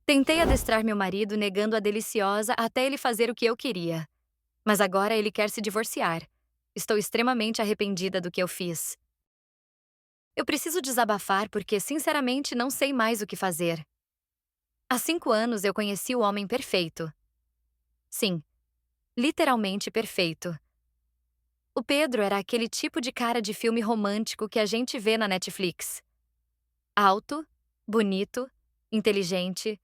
Tentei adestrar meu marido negando a deliciosa até ele fazer o que eu queria. Mas agora ele quer se divorciar. Estou extremamente arrependida do que eu fiz. Eu preciso desabafar porque, sinceramente, não sei mais o que fazer. Há 5 anos eu conheci o homem perfeito. Sim, literalmente perfeito. O Pedro era aquele tipo de cara de filme romântico que a gente vê na Netflix. Alto, bonito, inteligente,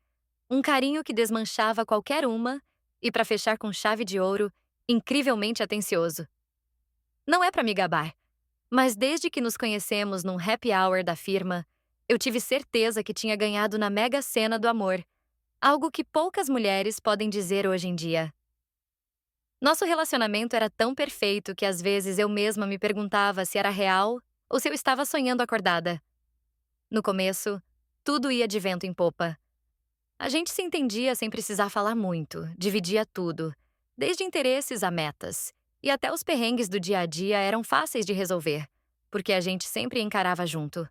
um carinho que desmanchava qualquer uma e, para fechar com chave de ouro, incrivelmente atencioso. Não é para me gabar, mas desde que nos conhecemos num happy hour da firma, eu tive certeza que tinha ganhado na mega sena do amor, algo que poucas mulheres podem dizer hoje em dia. Nosso relacionamento era tão perfeito que às vezes eu mesma me perguntava se era real ou se eu estava sonhando acordada. No começo, tudo ia de vento em popa. A gente se entendia sem precisar falar muito, dividia tudo, desde interesses a metas. E até os perrengues do dia a dia eram fáceis de resolver, porque a gente sempre encarava junto.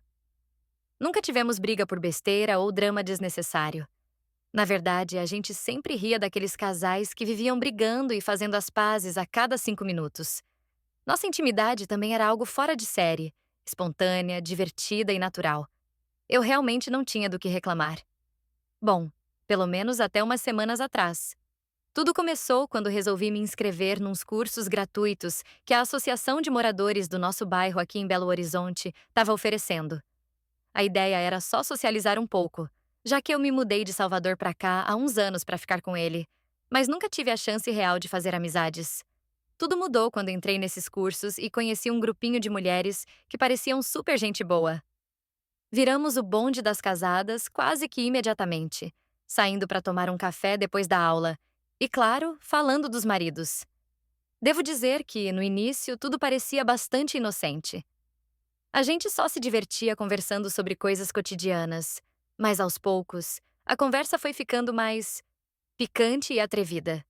Nunca tivemos briga por besteira ou drama desnecessário. Na verdade, a gente sempre ria daqueles casais que viviam brigando e fazendo as pazes a cada 5 minutos. Nossa intimidade também era algo fora de série, espontânea, divertida e natural. Eu realmente não tinha do que reclamar. Bom, pelo menos até umas semanas atrás. Tudo começou quando resolvi me inscrever nos cursos gratuitos que a Associação de Moradores do nosso bairro aqui em Belo Horizonte estava oferecendo. A ideia era só socializar um pouco, já que eu me mudei de Salvador para cá há uns anos para ficar com ele, mas nunca tive a chance real de fazer amizades. Tudo mudou quando entrei nesses cursos e conheci um grupinho de mulheres que pareciam super gente boa. Viramos o bonde das casadas quase que imediatamente, saindo para tomar um café depois da aula e, claro, falando dos maridos. Devo dizer que, no início, tudo parecia bastante inocente. A gente só se divertia conversando sobre coisas cotidianas, mas aos poucos, a conversa foi ficando mais picante e atrevida.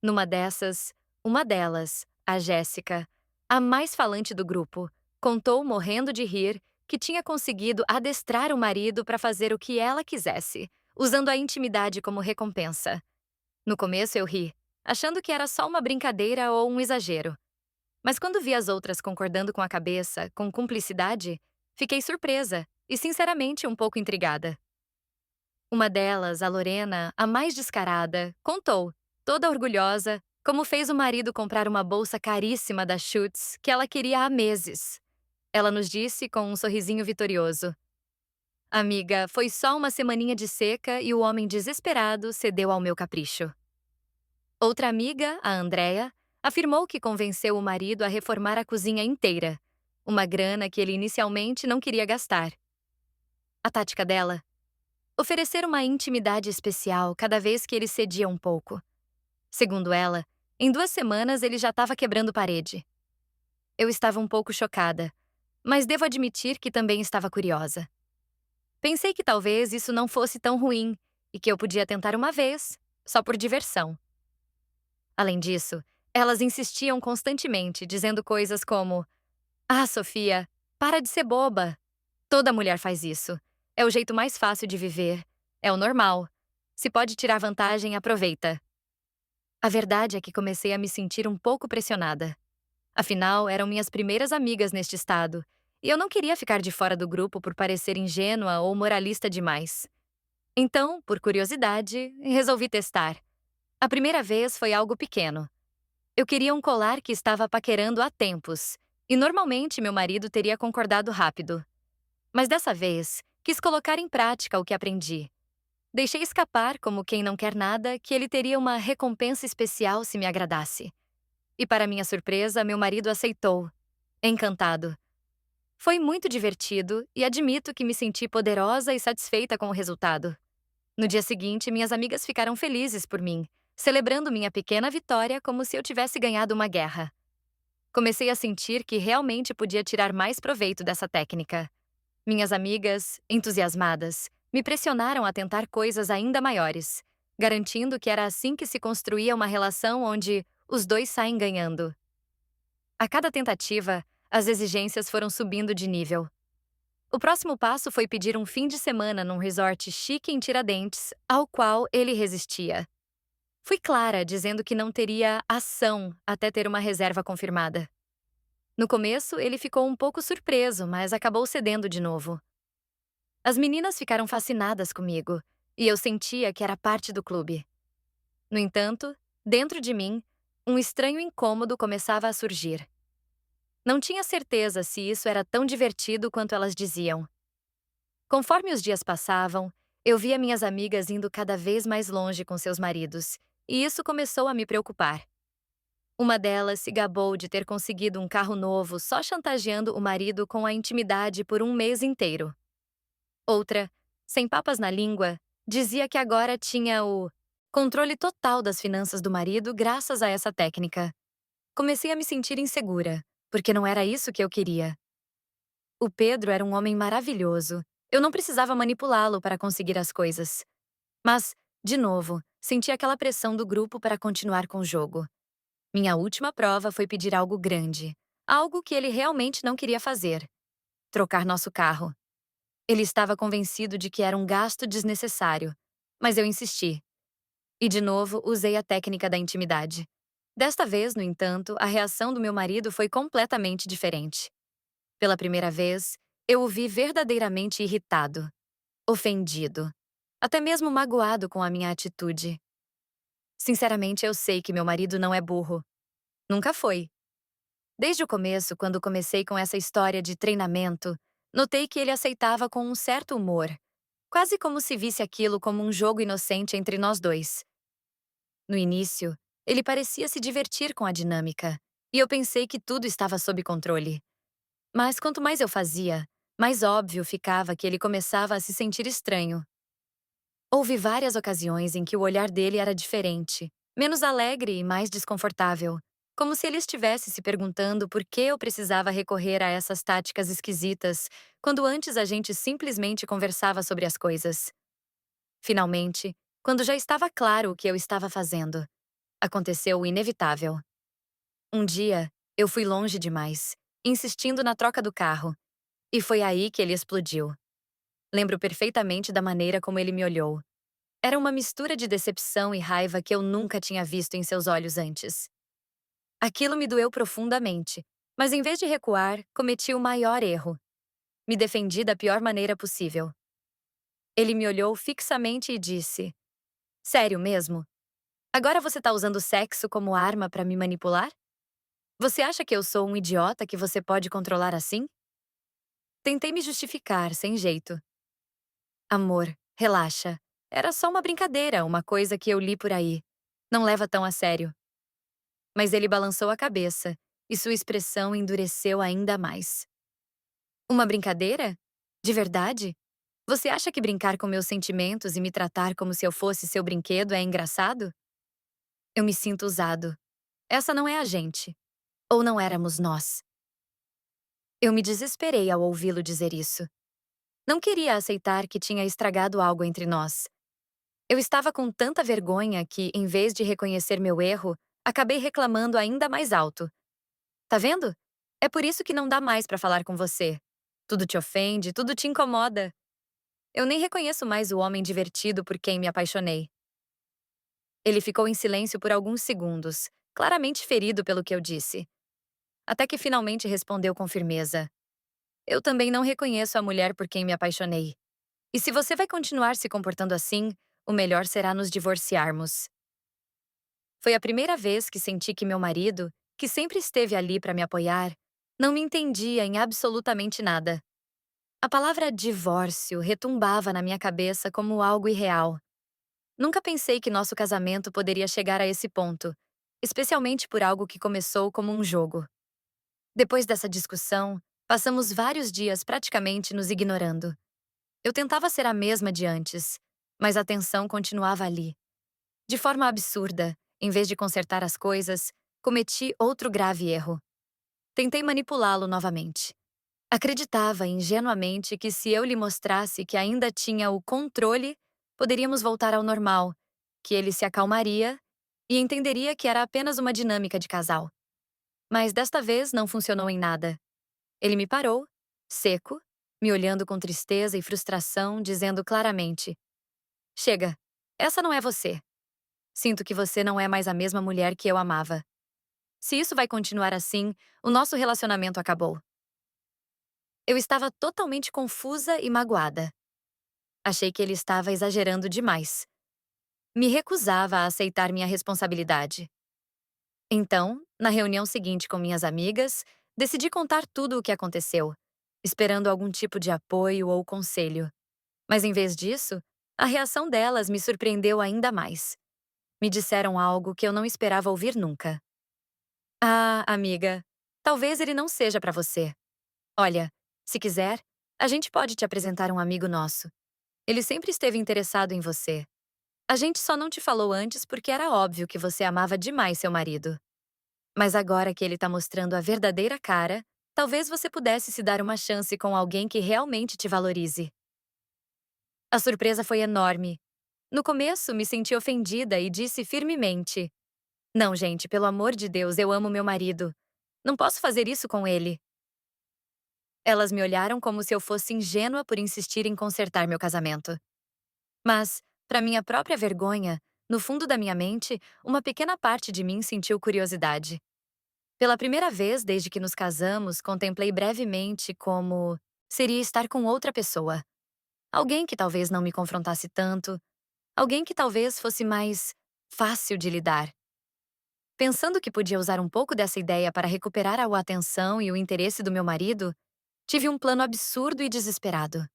Numa dessas, uma delas, a Jéssica, a mais falante do grupo, contou morrendo de rir que tinha conseguido adestrar o marido para fazer o que ela quisesse, usando a intimidade como recompensa. No começo eu ri, achando que era só uma brincadeira ou um exagero. Mas quando vi as outras concordando com a cabeça, com cumplicidade, fiquei surpresa e, sinceramente, um pouco intrigada. Uma delas, a Lorena, a mais descarada, contou, toda orgulhosa, como fez o marido comprar uma bolsa caríssima da Schutz que ela queria há meses. Ela nos disse com um sorrisinho vitorioso: Amiga, foi só uma semaninha de seca e o homem desesperado cedeu ao meu capricho. Outra amiga, a Andrea, afirmou que convenceu o marido a reformar a cozinha inteira, uma grana que ele inicialmente não queria gastar. A tática dela? Oferecer uma intimidade especial cada vez que ele cedia um pouco. Segundo ela, em 2 semanas ele já estava quebrando parede. Eu estava um pouco chocada, mas devo admitir que também estava curiosa. Pensei que talvez isso não fosse tão ruim e que eu podia tentar uma vez, só por diversão. Além disso, elas insistiam constantemente, dizendo coisas como: Ah, Sofia, para de ser boba. Toda mulher faz isso. É o jeito mais fácil de viver. É o normal. Se pode tirar vantagem, aproveita. A verdade é que comecei a me sentir um pouco pressionada. Afinal, eram minhas primeiras amigas neste estado, e eu não queria ficar de fora do grupo por parecer ingênua ou moralista demais. Então, por curiosidade, resolvi testar. A primeira vez foi algo pequeno. Eu queria um colar que estava paquerando há tempos, e normalmente meu marido teria concordado rápido. Mas dessa vez, quis colocar em prática o que aprendi. Deixei escapar, como quem não quer nada, que ele teria uma recompensa especial se me agradasse. E para minha surpresa, meu marido aceitou. Encantado. Foi muito divertido e admito que me senti poderosa e satisfeita com o resultado. No dia seguinte, minhas amigas ficaram felizes por mim, celebrando minha pequena vitória como se eu tivesse ganhado uma guerra. Comecei a sentir que realmente podia tirar mais proveito dessa técnica. Minhas amigas, entusiasmadas, me pressionaram a tentar coisas ainda maiores, garantindo que era assim que se construía uma relação onde os dois saem ganhando. A cada tentativa, as exigências foram subindo de nível. O próximo passo foi pedir um fim de semana num resort chique em Tiradentes, ao qual ele resistia. Fui clara, dizendo que não teria ação até ter uma reserva confirmada. No começo, ele ficou um pouco surpreso, mas acabou cedendo de novo. As meninas ficaram fascinadas comigo, e eu sentia que era parte do clube. No entanto, dentro de mim, um estranho incômodo começava a surgir. Não tinha certeza se isso era tão divertido quanto elas diziam. Conforme os dias passavam, eu via minhas amigas indo cada vez mais longe com seus maridos, e isso começou a me preocupar. Uma delas se gabou de ter conseguido um carro novo só chantageando o marido com a intimidade por um mês inteiro. Outra, sem papas na língua, dizia que agora tinha o controle total das finanças do marido graças a essa técnica. Comecei a me sentir insegura, porque não era isso que eu queria. O Pedro era um homem maravilhoso. Eu não precisava manipulá-lo para conseguir as coisas. Mas, de novo, senti aquela pressão do grupo para continuar com o jogo. Minha última prova foi pedir algo grande, algo que ele realmente não queria fazer: trocar nosso carro. Ele estava convencido de que era um gasto desnecessário, mas eu insisti. E de novo usei a técnica da intimidade. Desta vez, no entanto, a reação do meu marido foi completamente diferente. Pela primeira vez, eu o vi verdadeiramente irritado, ofendido, até mesmo magoado com a minha atitude. Sinceramente, eu sei que meu marido não é burro. Nunca foi. Desde o começo, quando comecei com essa história de treinamento, notei que ele aceitava com um certo humor, quase como se visse aquilo como um jogo inocente entre nós dois. No início, ele parecia se divertir com a dinâmica, e eu pensei que tudo estava sob controle. Mas quanto mais eu fazia, mais óbvio ficava que ele começava a se sentir estranho. Houve várias ocasiões em que o olhar dele era diferente, menos alegre e mais desconfortável, como se ele estivesse se perguntando por que eu precisava recorrer a essas táticas esquisitas, quando antes a gente simplesmente conversava sobre as coisas. Finalmente, quando já estava claro o que eu estava fazendo, aconteceu o inevitável. Um dia, eu fui longe demais, insistindo na troca do carro, e foi aí que ele explodiu. Lembro perfeitamente da maneira como ele me olhou. Era uma mistura de decepção e raiva que eu nunca tinha visto em seus olhos antes. Aquilo me doeu profundamente, mas em vez de recuar, cometi o maior erro. Me defendi da pior maneira possível. Ele me olhou fixamente e disse: Sério mesmo? Agora você tá usando o sexo como arma para me manipular? Você acha que eu sou um idiota que você pode controlar assim? Tentei me justificar, sem jeito. Amor, relaxa. Era só uma brincadeira, uma coisa que eu li por aí. Não leva tão a sério. Mas ele balançou a cabeça, e sua expressão endureceu ainda mais. Uma brincadeira? De verdade? Você acha que brincar com meus sentimentos e me tratar como se eu fosse seu brinquedo é engraçado? Eu me sinto usado. Essa não é a gente. Ou não éramos nós. Eu me desesperei ao ouvi-lo dizer isso. Não queria aceitar que tinha estragado algo entre nós. Eu estava com tanta vergonha que, em vez de reconhecer meu erro, acabei reclamando ainda mais alto. Tá vendo? É por isso que não dá mais pra falar com você. Tudo te ofende, tudo te incomoda. Eu nem reconheço mais o homem divertido por quem me apaixonei. Ele ficou em silêncio por alguns segundos, claramente ferido pelo que eu disse. Até que finalmente respondeu com firmeza: Eu também não reconheço a mulher por quem me apaixonei. E se você vai continuar se comportando assim, o melhor será nos divorciarmos. Foi a primeira vez que senti que meu marido, que sempre esteve ali para me apoiar, não me entendia em absolutamente nada. A palavra divórcio retumbava na minha cabeça como algo irreal. Nunca pensei que nosso casamento poderia chegar a esse ponto, especialmente por algo que começou como um jogo. Depois dessa discussão, passamos vários dias praticamente nos ignorando. Eu tentava ser a mesma de antes, mas a tensão continuava ali. De forma absurda, em vez de consertar as coisas, cometi outro grave erro. Tentei manipulá-lo novamente. Acreditava ingenuamente que se eu lhe mostrasse que ainda tinha o controle, poderíamos voltar ao normal, que ele se acalmaria e entenderia que era apenas uma dinâmica de casal. Mas desta vez não funcionou em nada. Ele me parou, seco, me olhando com tristeza e frustração, dizendo claramente: Chega, essa não é você. Sinto que você não é mais a mesma mulher que eu amava. Se isso vai continuar assim, o nosso relacionamento acabou. Eu estava totalmente confusa e magoada. Achei que ele estava exagerando demais. Me recusava a aceitar minha responsabilidade. Então, na reunião seguinte com minhas amigas, decidi contar tudo o que aconteceu, esperando algum tipo de apoio ou conselho. Mas em vez disso, a reação delas me surpreendeu ainda mais. Me disseram algo que eu não esperava ouvir nunca. Ah, amiga, talvez ele não seja para você. Olha, se quiser, a gente pode te apresentar um amigo nosso. Ele sempre esteve interessado em você. A gente só não te falou antes porque era óbvio que você amava demais seu marido. Mas agora que ele tá mostrando a verdadeira cara, talvez você pudesse se dar uma chance com alguém que realmente te valorize. A surpresa foi enorme. No começo, me senti ofendida e disse firmemente: Não, gente, pelo amor de Deus, eu amo meu marido. Não posso fazer isso com ele. Elas me olharam como se eu fosse ingênua por insistir em consertar meu casamento. Mas, para minha própria vergonha, no fundo da minha mente, uma pequena parte de mim sentiu curiosidade. Pela primeira vez desde que nos casamos, contemplei brevemente como seria estar com outra pessoa. Alguém que talvez não me confrontasse tanto, alguém que talvez fosse mais fácil de lidar. Pensando que podia usar um pouco dessa ideia para recuperar a atenção e o interesse do meu marido, tive um plano absurdo e desesperado.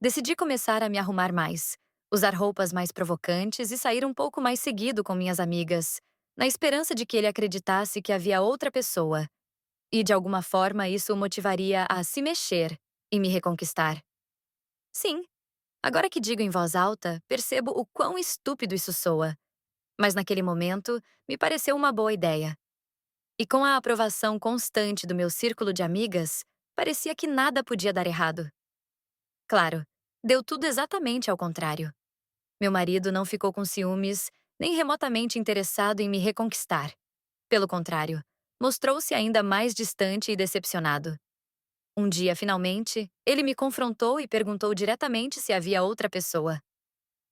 Decidi começar a me arrumar mais, usar roupas mais provocantes e sair um pouco mais seguido com minhas amigas, na esperança de que ele acreditasse que havia outra pessoa. E de alguma forma isso o motivaria a se mexer e me reconquistar. Sim, agora que digo em voz alta, percebo o quão estúpido isso soa. Mas naquele momento, me pareceu uma boa ideia. E com a aprovação constante do meu círculo de amigas, parecia que nada podia dar errado. Claro, deu tudo exatamente ao contrário. Meu marido não ficou com ciúmes, nem remotamente interessado em me reconquistar. Pelo contrário, mostrou-se ainda mais distante e decepcionado. Um dia, finalmente, ele me confrontou e perguntou diretamente se havia outra pessoa.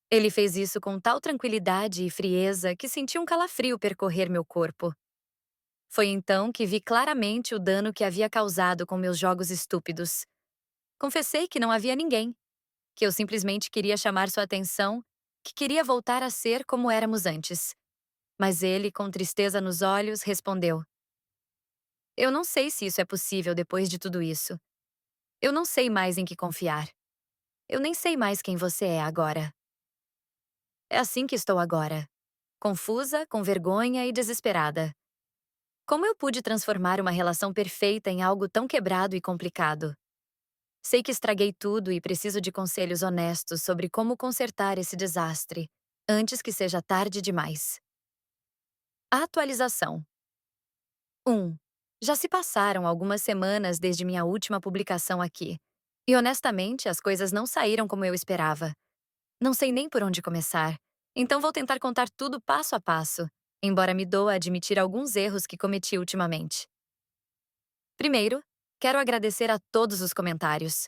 Ele fez isso com tal tranquilidade e frieza que senti um calafrio percorrer meu corpo. Foi então que vi claramente o dano que havia causado com meus jogos estúpidos. Confessei que não havia ninguém, que eu simplesmente queria chamar sua atenção, que queria voltar a ser como éramos antes. Mas ele, com tristeza nos olhos, respondeu: Eu não sei se isso é possível depois de tudo isso. Eu não sei mais em que confiar. Eu nem sei mais quem você é agora. É assim que estou agora. Confusa, com vergonha e desesperada. Como eu pude transformar uma relação perfeita em algo tão quebrado e complicado? Sei que estraguei tudo e preciso de conselhos honestos sobre como consertar esse desastre, antes que seja tarde demais. Atualização. 1. Já se passaram algumas semanas desde minha última publicação aqui. E honestamente, as coisas não saíram como eu esperava. Não sei nem por onde começar, então vou tentar contar tudo passo a passo, embora me doa admitir alguns erros que cometi ultimamente. Primeiro, quero agradecer a todos os comentários.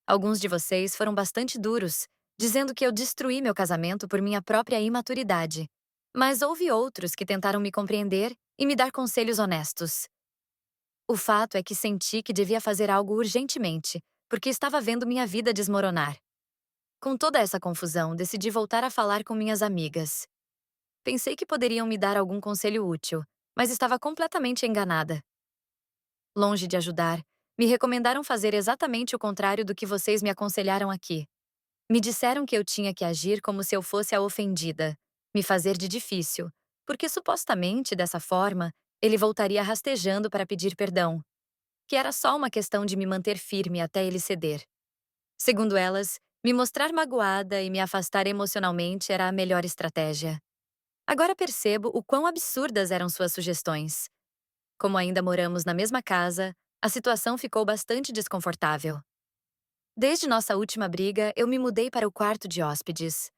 Alguns de vocês foram bastante duros, dizendo que eu destruí meu casamento por minha própria imaturidade. Mas houve outros que tentaram me compreender e me dar conselhos honestos. O fato é que senti que devia fazer algo urgentemente, porque estava vendo minha vida desmoronar. Com toda essa confusão, decidi voltar a falar com minhas amigas. Pensei que poderiam me dar algum conselho útil, mas estava completamente enganada. Longe de ajudar, me recomendaram fazer exatamente o contrário do que vocês me aconselharam aqui. Me disseram que eu tinha que agir como se eu fosse a ofendida, me fazer de difícil, porque supostamente, dessa forma, ele voltaria rastejando para pedir perdão, que era só uma questão de me manter firme até ele ceder. Segundo elas, me mostrar magoada e me afastar emocionalmente era a melhor estratégia. Agora percebo o quão absurdas eram suas sugestões. Como ainda moramos na mesma casa, a situação ficou bastante desconfortável. Desde nossa última briga, eu me mudei para o quarto de hóspedes.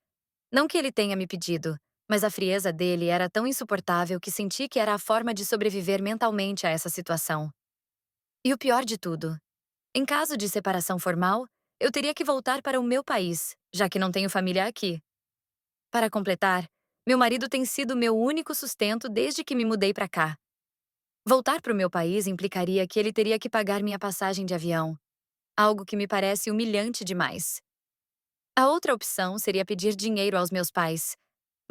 Não que ele tenha me pedido, mas a frieza dele era tão insuportável que senti que era a forma de sobreviver mentalmente a essa situação. E o pior de tudo, Em caso de separação formal, eu teria que voltar para o meu país, já que não tenho família aqui. Para completar, meu marido tem sido meu único sustento desde que me mudei para cá. Voltar para o meu país implicaria que ele teria que pagar minha passagem de avião, algo que me parece humilhante demais. A outra opção seria pedir dinheiro aos meus pais,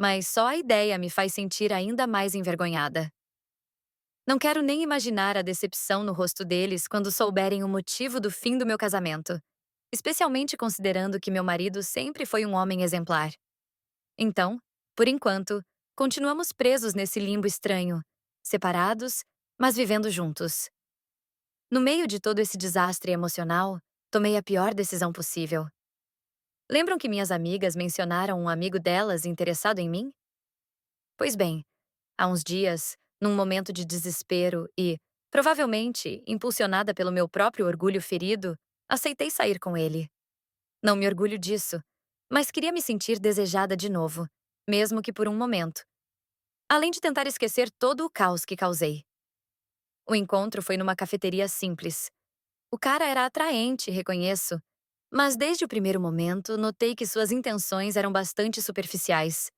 mas só a ideia me faz sentir ainda mais envergonhada. Não quero nem imaginar a decepção no rosto deles quando souberem o motivo do fim do meu casamento, especialmente considerando que meu marido sempre foi um homem exemplar. Então, por enquanto, continuamos presos nesse limbo estranho, separados, mas vivendo juntos. No meio de todo esse desastre emocional, tomei a pior decisão possível. Lembram que minhas amigas mencionaram um amigo delas interessado em mim? Pois bem, há uns dias, num momento de desespero e, provavelmente, impulsionada pelo meu próprio orgulho ferido, aceitei sair com ele. Não me orgulho disso, mas queria me sentir desejada de novo, mesmo que por um momento. Além de tentar esquecer todo o caos que causei. O encontro foi numa cafeteria simples. O cara era atraente, reconheço, mas desde o primeiro momento notei que suas intenções eram bastante superficiais.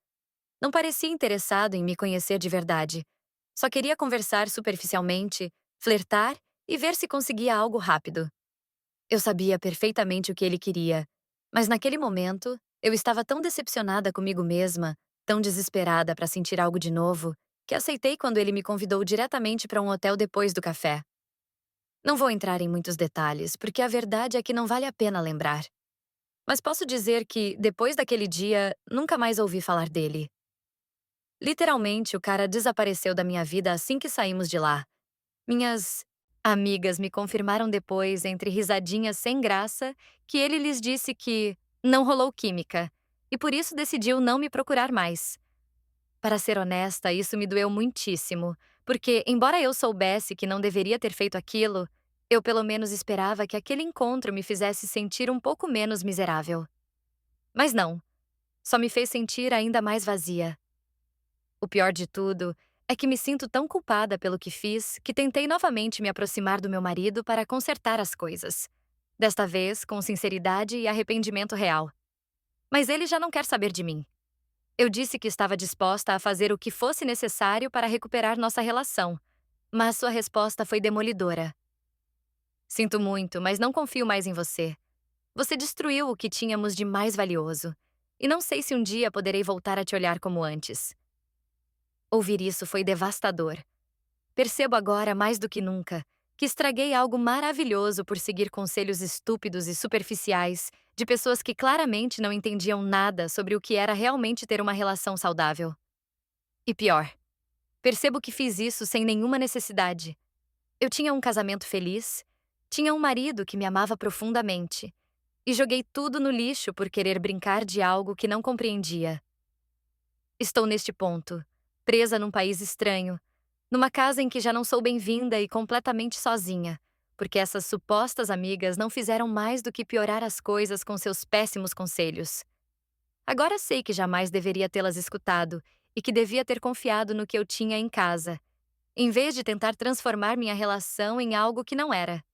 Não parecia interessado em me conhecer de verdade. Só queria conversar superficialmente, flertar e ver se conseguia algo rápido. Eu sabia perfeitamente o que ele queria, mas naquele momento, eu estava tão decepcionada comigo mesma, tão desesperada para sentir algo de novo, que aceitei quando ele me convidou diretamente para um hotel depois do café. Não vou entrar em muitos detalhes, porque a verdade é que não vale a pena lembrar. Mas posso dizer que, depois daquele dia, nunca mais ouvi falar dele. Literalmente, o cara desapareceu da minha vida assim que saímos de lá. Minhas amigas me confirmaram depois, entre risadinhas sem graça, que ele lhes disse que não rolou química e por isso decidiu não me procurar mais. Para ser honesta, isso me doeu muitíssimo, porque, embora eu soubesse que não deveria ter feito aquilo, eu pelo menos esperava que aquele encontro me fizesse sentir um pouco menos miserável. Mas não, só me fez sentir ainda mais vazia. O pior de tudo é que me sinto tão culpada pelo que fiz que tentei novamente me aproximar do meu marido para consertar as coisas. Desta vez, com sinceridade e arrependimento real. Mas ele já não quer saber de mim. Eu disse que estava disposta a fazer o que fosse necessário para recuperar nossa relação, mas sua resposta foi demolidora. Sinto muito, mas não confio mais em você. Você destruiu o que tínhamos de mais valioso, e não sei se um dia poderei voltar a te olhar como antes. Ouvir isso foi devastador. Percebo agora, mais do que nunca, que estraguei algo maravilhoso por seguir conselhos estúpidos e superficiais de pessoas que claramente não entendiam nada sobre o que era realmente ter uma relação saudável. E pior, percebo que fiz isso sem nenhuma necessidade. Eu tinha um casamento feliz, tinha um marido que me amava profundamente, e joguei tudo no lixo por querer brincar de algo que não compreendia. Estou neste ponto, presa num país estranho, numa casa em que já não sou bem-vinda e completamente sozinha, porque essas supostas amigas não fizeram mais do que piorar as coisas com seus péssimos conselhos. Agora sei que jamais deveria tê-las escutado e que devia ter confiado no que eu tinha em casa, em vez de tentar transformar minha relação em algo que não era.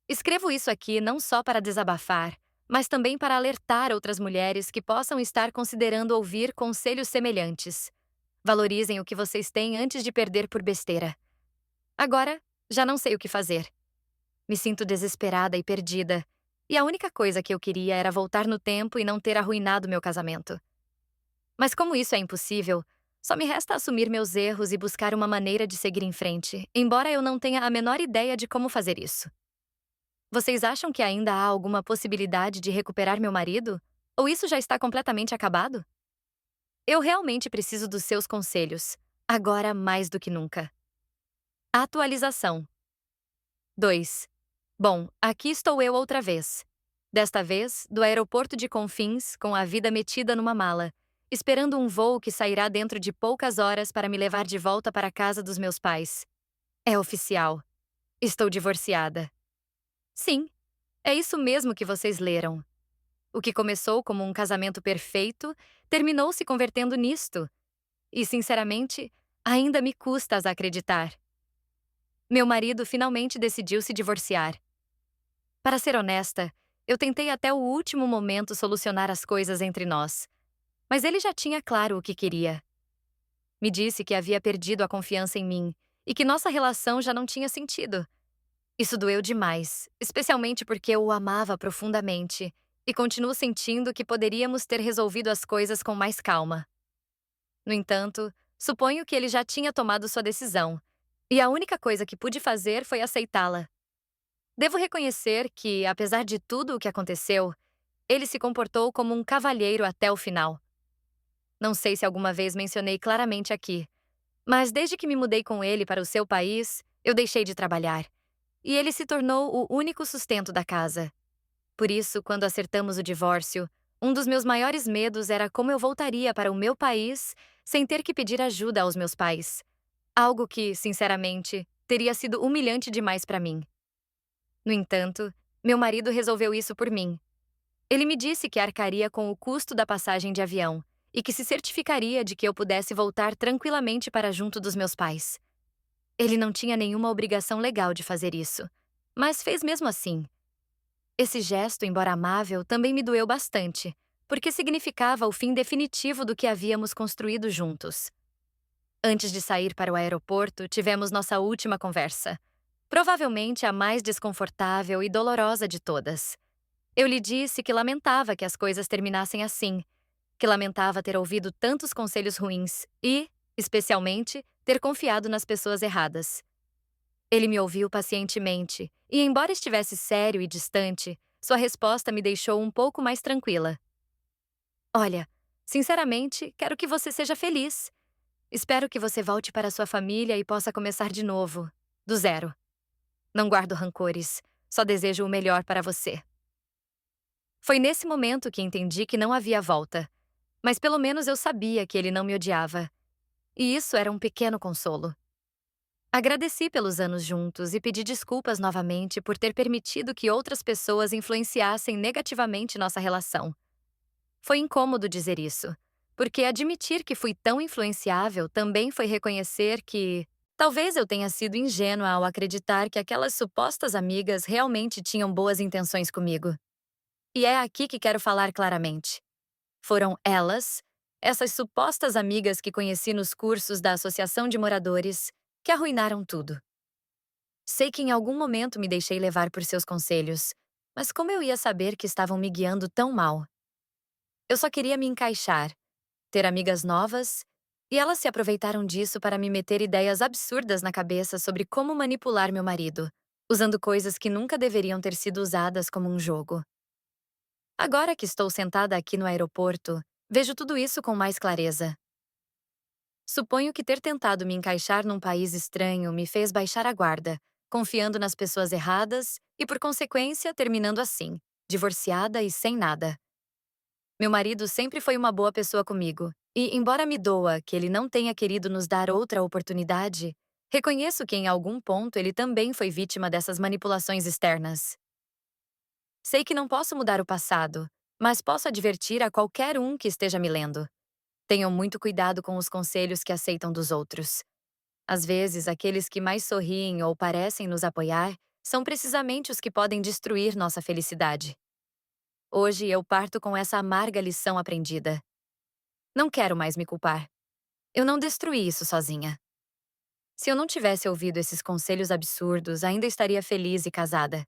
Escrevo isso aqui não só para desabafar, mas também para alertar outras mulheres que possam estar considerando ouvir conselhos semelhantes. Valorizem o que vocês têm antes de perder por besteira. Agora, já não sei o que fazer. Me sinto desesperada e perdida, e a única coisa que eu queria era voltar no tempo e não ter arruinado meu casamento. Mas como isso é impossível, só me resta assumir meus erros e buscar uma maneira de seguir em frente, embora eu não tenha a menor ideia de como fazer isso. Vocês acham que ainda há alguma possibilidade de recuperar meu marido? Ou isso já está completamente acabado? Eu realmente preciso dos seus conselhos, agora mais do que nunca. Atualização. 2. Bom, aqui estou eu outra vez. Desta vez, do aeroporto de Confins, com a vida metida numa mala, esperando um voo que sairá dentro de poucas horas para me levar de volta para a casa dos meus pais. É oficial. Estou divorciada. Sim, é isso mesmo que vocês leram. O que começou como um casamento perfeito terminou se convertendo nisto. E, sinceramente, ainda me custa a acreditar. Meu marido finalmente decidiu se divorciar. Para ser honesta, eu tentei até o último momento solucionar as coisas entre nós, mas ele já tinha claro o que queria. Me disse que havia perdido a confiança em mim e que nossa relação já não tinha sentido. Isso doeu demais, especialmente porque eu o amava profundamente e continuo sentindo que poderíamos ter resolvido as coisas com mais calma. No entanto, suponho que ele já tinha tomado sua decisão, e a única coisa que pude fazer foi aceitá-la. Devo reconhecer que, apesar de tudo o que aconteceu, ele se comportou como um cavalheiro até o final. Não sei se alguma vez mencionei claramente aqui, mas desde que me mudei com ele para o seu país, eu deixei de trabalhar, e ele se tornou o único sustento da casa. Por isso, quando acertamos o divórcio, um dos meus maiores medos era como eu voltaria para o meu país sem ter que pedir ajuda aos meus pais. Algo que, sinceramente, teria sido humilhante demais para mim. No entanto, meu marido resolveu isso por mim. Ele me disse que arcaria com o custo da passagem de avião e que se certificaria de que eu pudesse voltar tranquilamente para junto dos meus pais. Ele não tinha nenhuma obrigação legal de fazer isso, mas fez mesmo assim. Esse gesto, embora amável, também me doeu bastante, porque significava o fim definitivo do que havíamos construído juntos. Antes de sair para o aeroporto, tivemos nossa última conversa, provavelmente a mais desconfortável e dolorosa de todas. Eu lhe disse que lamentava que as coisas terminassem assim, que lamentava ter ouvido tantos conselhos ruins e, especialmente, ter confiado nas pessoas erradas. Ele me ouviu pacientemente, e embora estivesse sério e distante, sua resposta me deixou um pouco mais tranquila. Olha, sinceramente, quero que você seja feliz. Espero que você volte para sua família e possa começar de novo, do zero. Não guardo rancores, só desejo o melhor para você. Foi nesse momento que entendi que não havia volta, mas pelo menos eu sabia que ele não me odiava. E isso era um pequeno consolo. Agradeci pelos anos juntos e pedi desculpas novamente por ter permitido que outras pessoas influenciassem negativamente nossa relação. Foi incômodo dizer isso, porque admitir que fui tão influenciável também foi reconhecer que talvez eu tenha sido ingênua ao acreditar que aquelas supostas amigas realmente tinham boas intenções comigo. E é aqui que quero falar claramente. Foram elas, essas supostas amigas que conheci nos cursos da Associação de Moradores, que arruinaram tudo. Sei que em algum momento me deixei levar por seus conselhos, mas como eu ia saber que estavam me guiando tão mal? Eu só queria me encaixar, ter amigas novas, e elas se aproveitaram disso para me meter ideias absurdas na cabeça sobre como manipular meu marido, usando coisas que nunca deveriam ter sido usadas como um jogo. Agora que estou sentada aqui no aeroporto, vejo tudo isso com mais clareza. Suponho que ter tentado me encaixar num país estranho me fez baixar a guarda, confiando nas pessoas erradas e, por consequência, terminando assim, divorciada e sem nada. Meu marido sempre foi uma boa pessoa comigo, e, embora me doa que ele não tenha querido nos dar outra oportunidade, reconheço que em algum ponto ele também foi vítima dessas manipulações externas. Sei que não posso mudar o passado, mas posso advertir a qualquer um que esteja me lendo. Tenham muito cuidado com os conselhos que aceitam dos outros. Às vezes, aqueles que mais sorriem ou parecem nos apoiar são precisamente os que podem destruir nossa felicidade. Hoje eu parto com essa amarga lição aprendida. Não quero mais me culpar. Eu não destruí isso sozinha. Se eu não tivesse ouvido esses conselhos absurdos, ainda estaria feliz e casada.